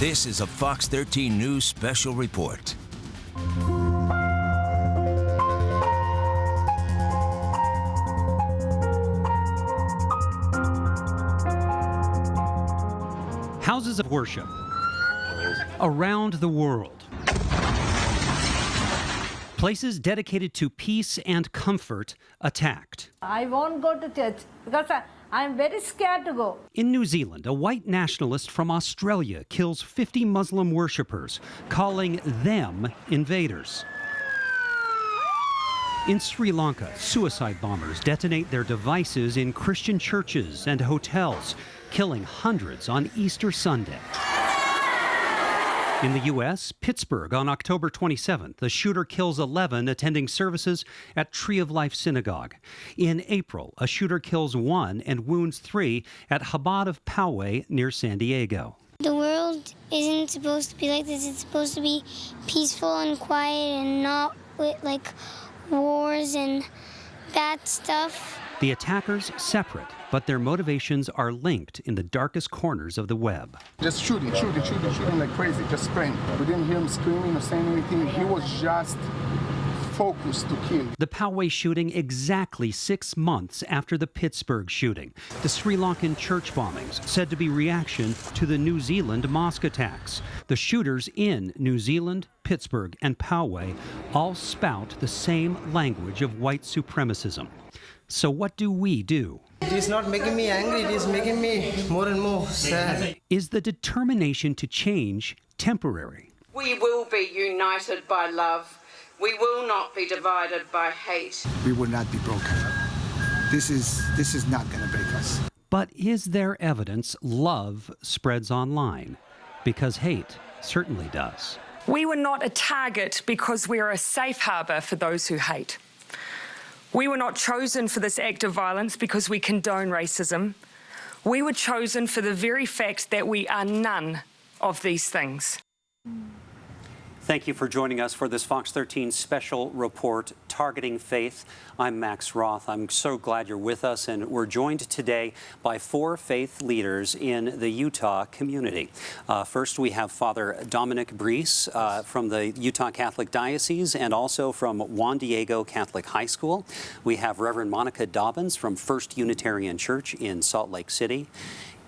This is a Fox 13 News special report. Houses of worship around the world. Places dedicated to peace and comfort attacked. I won't go to church because I'm very scared to go. In New Zealand, a white nationalist from Australia kills 50 Muslim worshippers, calling them invaders. In Sri Lanka, suicide bombers detonate their devices in Christian churches and hotels, killing hundreds on Easter Sunday. In the U.S., Pittsburgh on October 27th, the shooter kills 11 attending services at Tree of Life Synagogue. In April, a shooter kills 1 and wounds 3 at Chabad of Poway near San Diego. The world isn't supposed to be like this. It's supposed to be peaceful and quiet and not with like wars and bad stuff. The attackers separate, but their motivations are linked in the darkest corners of the web. Just shooting like crazy, just spraying. We didn't hear him screaming or saying anything. He was just focused to kill. The Poway shooting exactly 6 months after the Pittsburgh shooting. The Sri Lankan church bombings said to be reaction to the New Zealand mosque attacks. The shooters in New Zealand, Pittsburgh, and Poway all spout the same language of white supremacism. So what do we do? It is not making me angry, it is making me more and more sad. Is the determination to change temporary? We will be united by love. We will not be divided by hate. We will not be broken. This is not going to break us. But is there evidence love spreads online? Because hate certainly does. We were not a target because we are a safe harbour for those who hate. We were not chosen for this act of violence because we condone racism. We were chosen for the very fact that we are none of these things. Thank you for joining us for this Fox 13 special report, Targeting Faith. I'm Max Roth. I'm so glad you're with us, and we're joined today by 4 faith leaders in the Utah community. First, we have Father Dominic Briese from the Utah Catholic Diocese and also from Juan Diego Catholic High School. We have Reverend Monica Dobbins from First Unitarian Church in Salt Lake City.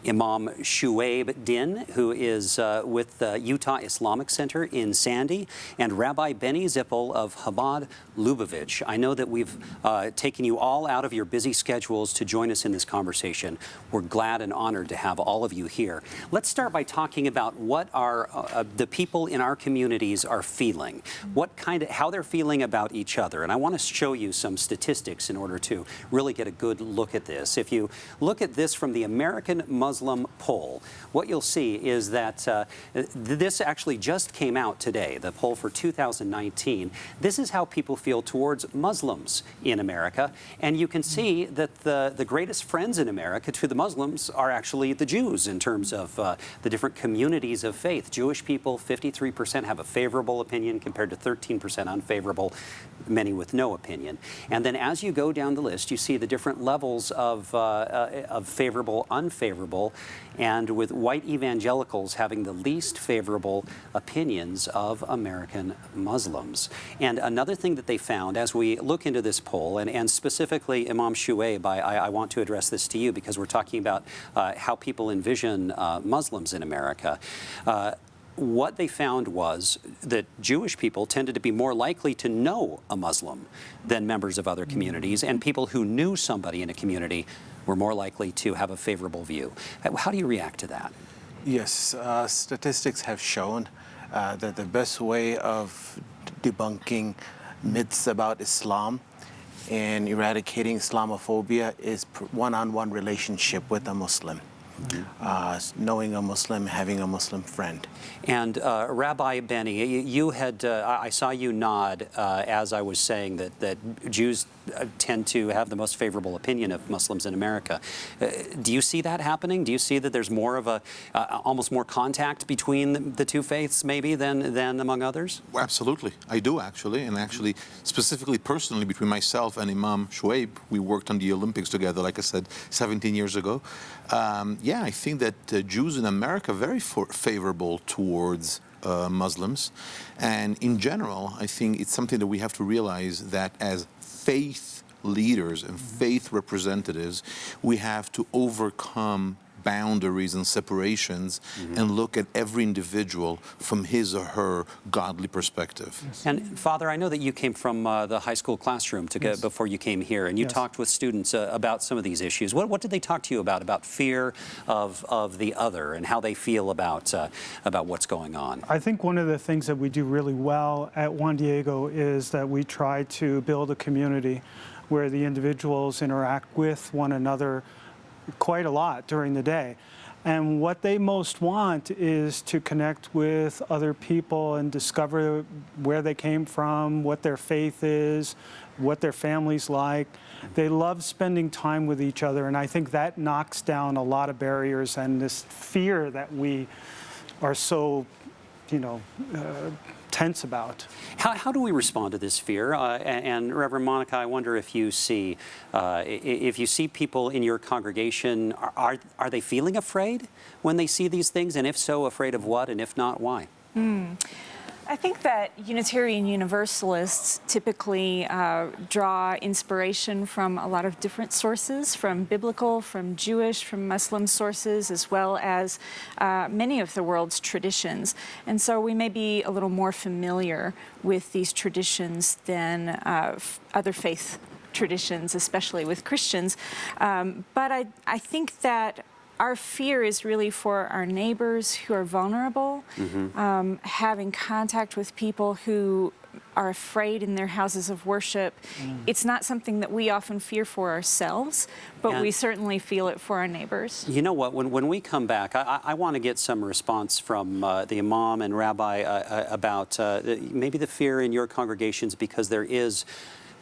Imam Shuaib Din, who is with the Utah Islamic Center in Sandy, and Rabbi Benny Zippel of Chabad, Lubavitch. I know that we've taken you all out of your busy schedules to join us in this conversation. We're glad and honored to have all of you here. Let's start by talking about what the people in our communities are feeling, how they're feeling about each other. And I want to show you some statistics in order to really get a good look at this. If you look at this from the American Muslim poll, what you'll see is that this actually just came out today, the poll for 2019. This is how people feel towards Muslims in America. And you can see that the greatest friends in America to the Muslims are actually the Jews in terms of the different communities of faith. Jewish people, 53% have a favorable opinion compared to 13% unfavorable, many with no opinion. And then as you go down the list, you see the different levels of favorable, unfavorable, and with white evangelicals having the least favorable opinions of American Muslims. And another thing that they found as we look into this poll, and specifically Imam Shuaib, I want to address this to you because we're talking about how people envision Muslims in America. What they found was that Jewish people tended to be more likely to know a Muslim than members of other communities, and people who knew somebody in a community were more likely to have a favorable view. How do you react to that? Yes, statistics have shown that the best way of debunking myths about Islam and eradicating Islamophobia is one-on-one relationship with a Muslim. Knowing a Muslim, having a Muslim friend. And Rabbi Benny, you had, I saw you nod as I was saying that Jews tend to have the most favorable opinion of Muslims in America. Do you see that happening? Do you see that there's more of almost more contact between the two faiths maybe than among others? Well, absolutely. I do actually, and actually specifically personally between myself and Imam Shuaib, we worked on the Olympics together, like I said, 17 years ago. yeah, I think that Jews in America are very favorable towards Muslims. And in general, I think it's something that we have to realize that as faith leaders and faith representatives, we have to overcome boundaries and separations and look at every individual from his or her godly perspective. And Father, I know that you came from the high school classroom before you came here, and you talked with students about some of these issues. What did they talk to you about fear of the other and how they feel about what's going on? I think one of the things that we do really well at Juan Diego is that we try to build a community where the individuals interact with one another quite a lot during the day. And what they most want is to connect with other people and discover where they came from, what their faith is, what their family's like. They love spending time with each other, and I think that knocks down a lot of barriers and this fear that we are so, tense about. How do we respond to this fear? And Reverend Monica, I wonder if you see people in your congregation, are they feeling afraid when they see these things? And if so, afraid of what? And if not, why? I think that Unitarian Universalists typically draw inspiration from a lot of different sources, from biblical, from Jewish, from Muslim sources, as well as many of the world's traditions. And so we may be a little more familiar with these traditions than other faith traditions, especially with Christians. But I think that our fear is really for our neighbors who are vulnerable, having contact with people who are afraid in their houses of worship. It's not something that we often fear for ourselves, but we certainly feel it for our neighbors. You know what, when we come back, I want to get some response from the Imam and Rabbi about maybe the fear in your congregations, because there is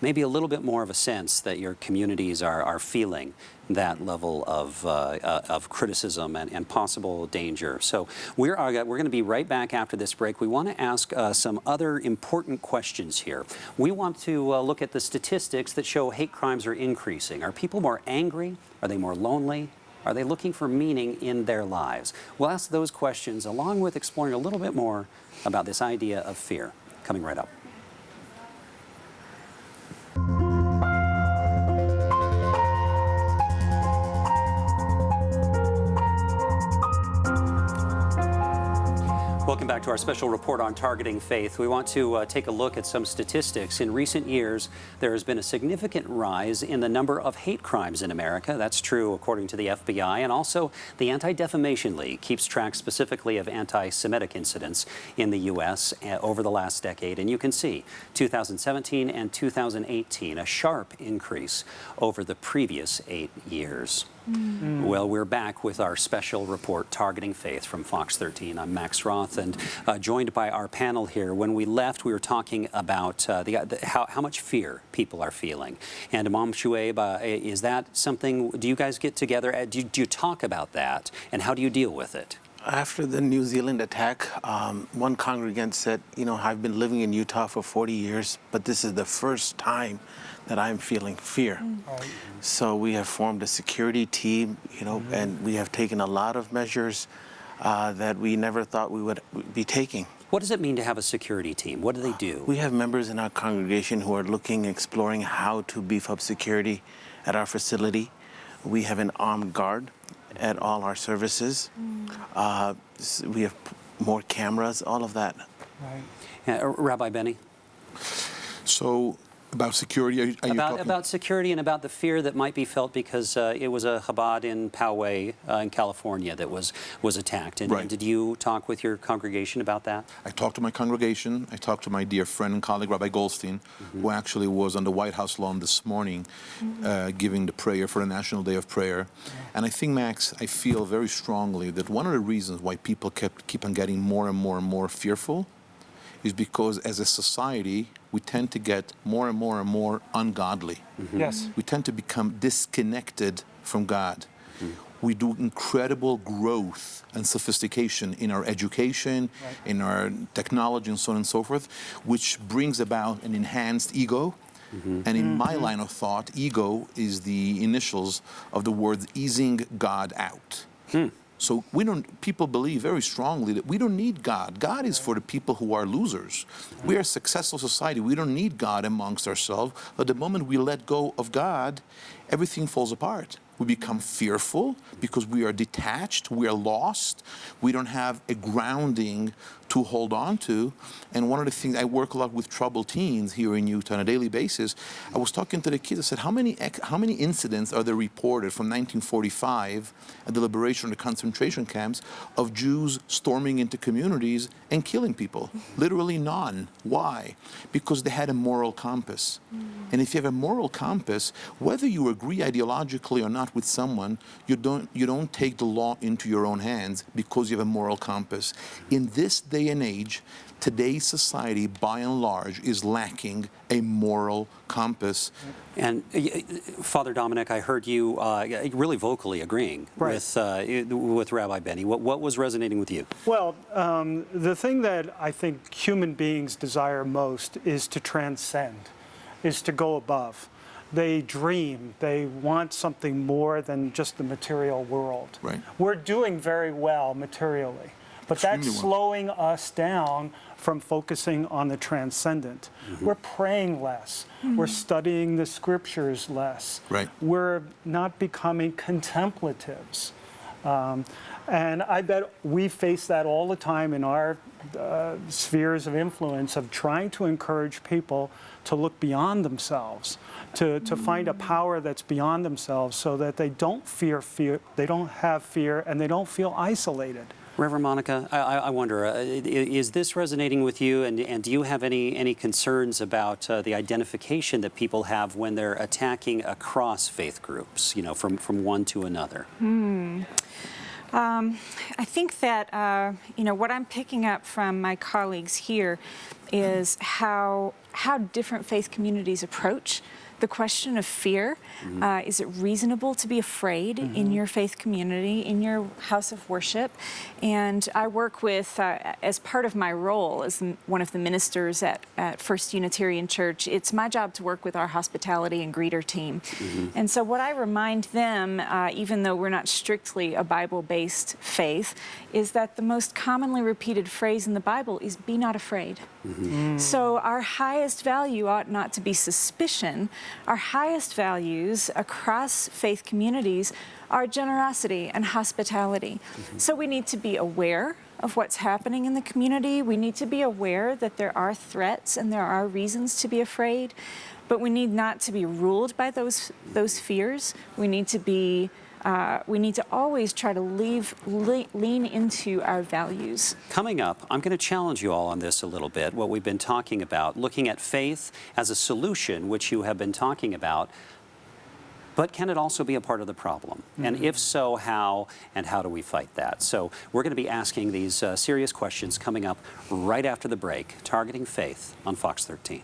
maybe a little bit more of a sense that your communities are feeling that level of criticism and possible danger. So we're going to be right back after this break. We want to ask some other important questions here. We want to look at the statistics that show hate crimes are increasing. Are people more angry? Are they more lonely? Are they looking for meaning in their lives? We'll ask those questions along with exploring a little bit more about this idea of fear. Coming right up. Welcome back to our special report on targeting faith. We want to take a look at some statistics. In recent years, there has been a significant rise in the number of hate crimes in America. That's true according to the FBI, and also the Anti-Defamation League keeps track specifically of anti-Semitic incidents in the U.S. over the last decade. And you can see 2017 and 2018, a sharp increase over the previous 8 years. Well, we're back with our special report, Targeting Faith, from Fox 13. I'm Max Roth, and joined by our panel here. When we left, we were talking about how much fear people are feeling. And Imam Shuaib, is that something, do you guys get together? Do you talk about that, and how do you deal with it? After the New Zealand attack, one congregant said, I've been living in Utah for 40 years, but this is the first time that I'm feeling fear. So we have formed a security team, and we have taken a lot of measures that we never thought we would be taking. What does it mean to have a security team? What do they do? We have members in our congregation who are exploring how to beef up security at our facility. We have an armed guard at all our services. We have more cameras, all of that. Right. Rabbi Benny? So, about security, are you talking? About security and about the fear that might be felt because it was a Chabad in Poway in California that was attacked. And did you talk with your congregation about that? I talked to my congregation. I talked to my dear friend and colleague, Rabbi Goldstein, who actually was on the White House lawn this morning giving the prayer for the National Day of Prayer. And I think, Max, I feel very strongly that one of the reasons why people keep on getting more and more and more fearful is because as a society, we tend to get more and more and more ungodly. Yes. We tend to become disconnected from God. We do incredible growth and sophistication in our education, in our technology, and so on and so forth, which brings about an enhanced ego. And in my line of thought, ego is the initials of the word easing God out. So people believe very strongly that we don't need God. God is for the people who are losers. We are a successful society. We don't need God amongst ourselves. But the moment we let go of God, everything falls apart. We become fearful because we are detached, we are lost, we don't have a grounding to hold on to. And one of the things, I work a lot with troubled teens here in Utah on a daily basis. I was talking to the kids, I said, how many incidents are there reported from 1945 at the liberation of the concentration camps of Jews storming into communities and killing people? Literally none. Why? Because they had a moral compass. And if you have a moral compass, whether you agree ideologically or not with someone, you don't take the law into your own hands because you have a moral compass. In this day and age, today's society, by and large, is lacking a moral compass. And Father Dominic, I heard you really vocally agreeing with Rabbi Benny. What was resonating with you? Well, the thing that I think human beings desire most is to transcend, is to go above. They dream, they want something more than just the material world. Right. We're doing very well materially, but that's slowing us down from focusing on the transcendent. We're praying less. We're studying the scriptures less. Right. We're not becoming contemplatives. And I bet we face that all the time in our spheres of influence of trying to encourage people to look beyond themselves, to find a power that's beyond themselves so that they don't fear, they don't have fear, and they don't feel isolated. Reverend Monica, I wonder, is this resonating with you, and do you have any concerns about the identification that people have when they're attacking across faith groups, from one to another? I think that, what I'm picking up from my colleagues here is how different faith communities approach the question of fear. Is it reasonable to be afraid in your faith community, in your house of worship? And I work with, as part of my role as one of the ministers at First Unitarian Church, it's my job to work with our hospitality and greeter team. And so what I remind them, even though we're not strictly a Bible-based faith, is that the most commonly repeated phrase in the Bible is, "Be not afraid." So our highest value ought not to be suspicion. Our highest values across faith communities are generosity and hospitality. So we need to be aware of what's happening in the community. We need to be aware that there are threats and there are reasons to be afraid, but we need not to be ruled by those fears. We need to always try to lean into our values. Coming up, I'm going to challenge you all on this a little bit, what we've been talking about, looking at faith as a solution, which you have been talking about, but can it also be a part of the problem? And if so, how, and how do we fight that? So we're going to be asking these serious questions coming up right after the break, Targeting Faith on Fox 13.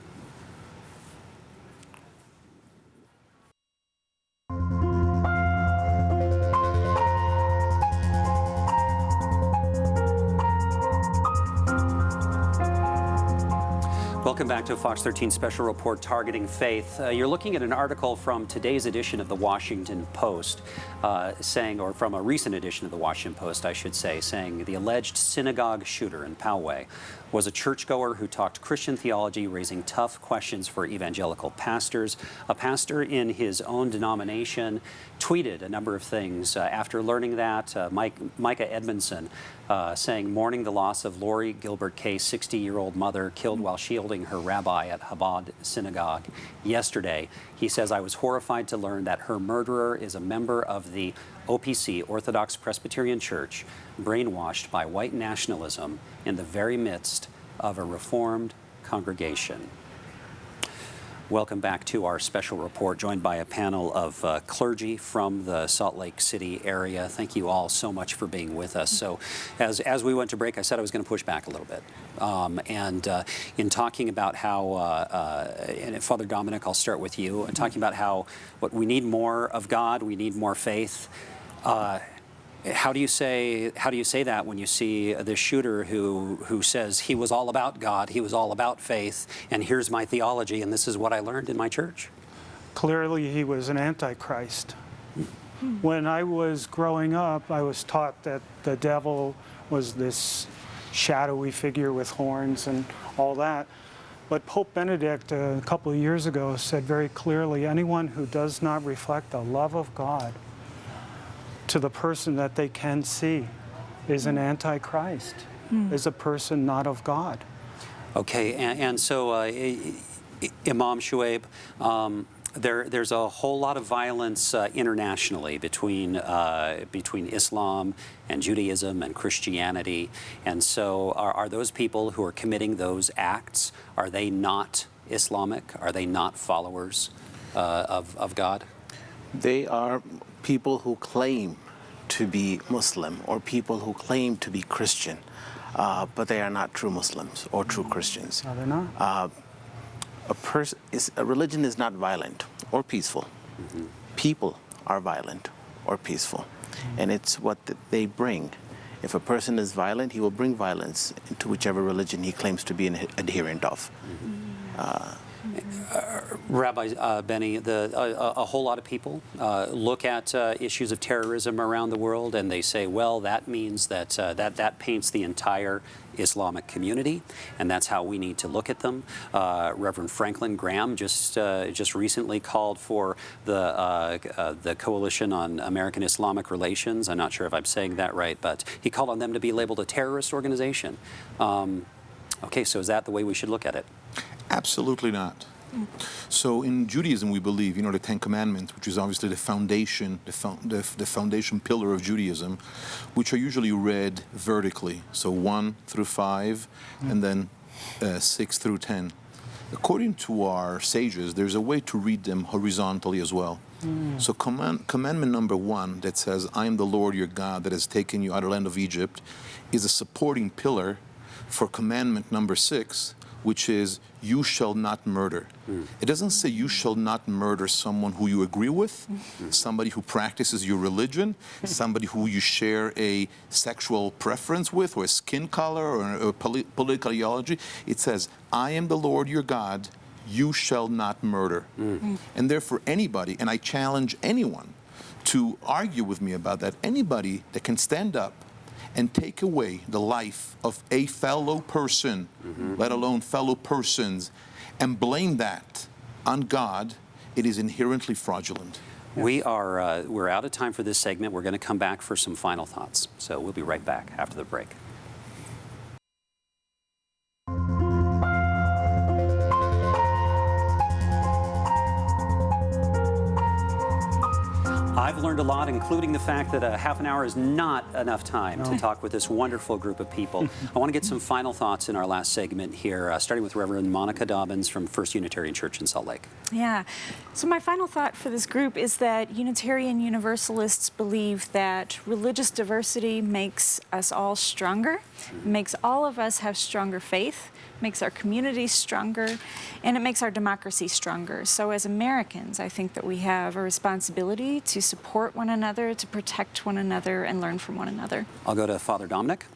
Welcome back to a Fox 13 special report, Targeting Faith. You're looking at an article from today's edition of the Washington Post, or from a recent edition of the Washington Post, I should say, saying the alleged synagogue shooter in Poway was a churchgoer who talked Christian theology, raising tough questions for evangelical pastors. A pastor in his own denomination tweeted a number of things after learning that. Micah Edmondson saying, mourning the loss of Lori Gilbert Kay's 60-year-old mother killed while shielding her rabbi at Chabad synagogue yesterday. He says, I was horrified to learn that her murderer is a member of the OPC, Orthodox Presbyterian Church, brainwashed by white nationalism in the very midst of a Reformed congregation. Welcome back to our special report, joined by a panel of clergy from the Salt Lake City area. Thank you all so much for being with us. So as we went to break, I said I was going to push back a little bit. In talking about how, and Father Dominic, I'll start with you, and talking about how we need more of God, we need more faith. How do you say that when you see this shooter who says he was all about God, he was all about faith, and here's my theology, and this is what I learned in my church? Clearly, he was an antichrist. When I was growing up, I was taught that the devil was this shadowy figure with horns and all that. But Pope Benedict, a couple of years ago, said very clearly, anyone who does not reflect the love of God to the person that they can see is an antichrist, is a person not of God. Okay, and so Imam Shuaib, there's a whole lot of violence internationally between Islam and Judaism and Christianity, and so are those people who are committing those acts, are they not Islamic? Are they not followers of God? They are people who claim to be Muslim or people who claim to be Christian, but they are not true Muslims or true Christians. No, they're not. A religion is not violent or peaceful. People are violent or peaceful, and it's what they bring. If a person is violent, he will bring violence into whichever religion he claims to be an adherent of. Rabbi Benny, a whole lot of people look at issues of terrorism around the world, and they say, well, that means that that paints the entire Islamic community, and that's how we need to look at them. Reverend Franklin Graham just recently called for the Coalition on American Islamic Relations. I'm not sure if I'm saying that right, but he called on them to be labeled a terrorist organization. Okay, so is that the way we should look at it? Absolutely not. So in Judaism, we believe, the Ten Commandments, which is obviously the foundation, the foundation pillar of Judaism, which are usually read vertically, so 1 through 5, and then 6 through 10. According to our sages, there's a way to read them horizontally as well. So commandment number 1 that says, I am the Lord your God that has taken you out of the land of Egypt, is a supporting pillar for commandment number 6, which is, you shall not murder. It doesn't say you shall not murder someone who you agree with, somebody who practices your religion, somebody who you share a sexual preference with, or a skin color, or a political ideology. It says, I am the Lord your God, you shall not murder. And therefore anybody, and I challenge anyone to argue with me about that, anybody that can stand up and take away the life of a fellow person, let alone fellow persons, and blame that on God, it is inherently fraudulent. We're out of time for this segment. We're going to come back for some final thoughts. So we'll be right back after the break. I've learned a lot, including the fact that a half an hour is not enough time to talk with this wonderful group of people. I want to get some final thoughts in our last segment here, starting with Reverend Monica Dobbins from First Unitarian Church in Salt Lake. Yeah. So my final thought for this group is that Unitarian Universalists believe that religious diversity makes us all stronger, makes all of us have stronger faith, makes our communities stronger, and it makes our democracy stronger. So as Americans, I think that we have a responsibility to support one another, to protect one another, and learn from one another. I'll go to Father Dominic.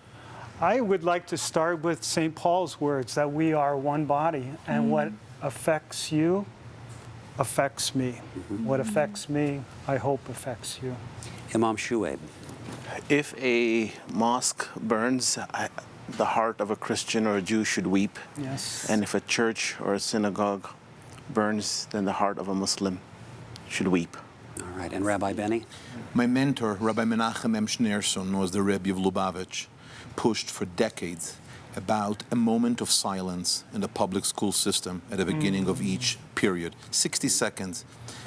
I would like to start with St. Paul's words that we are one body, and what affects you affects me. What affects me, I hope affects you. Imam Shuaib. If a mosque burns, the heart of a Christian or a Jew should weep. Yes. And if a church or a synagogue burns, then the heart of a Muslim should weep. All right, and Rabbi Benny? My mentor, Rabbi Menachem M. Schneerson, was the Rebbe of Lubavitch, pushed for decades about a moment of silence in the public school system at the beginning of each period. 60 seconds.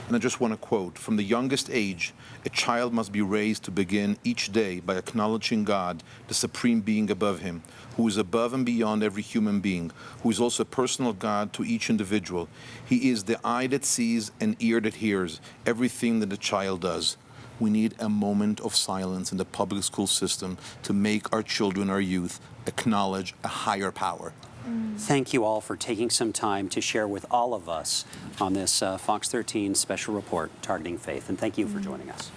And I just want to quote, from the youngest age, a child must be raised to begin each day by acknowledging God, the supreme being above him, who is above and beyond every human being, who is also a personal God to each individual. He is the eye that sees and ear that hears everything that a child does. We need a moment of silence in the public school system to make our children, our youth, acknowledge a higher power. Thank you all for taking some time to share with all of us on this Fox 13 special report, Targeting Faith, and thank you for joining us.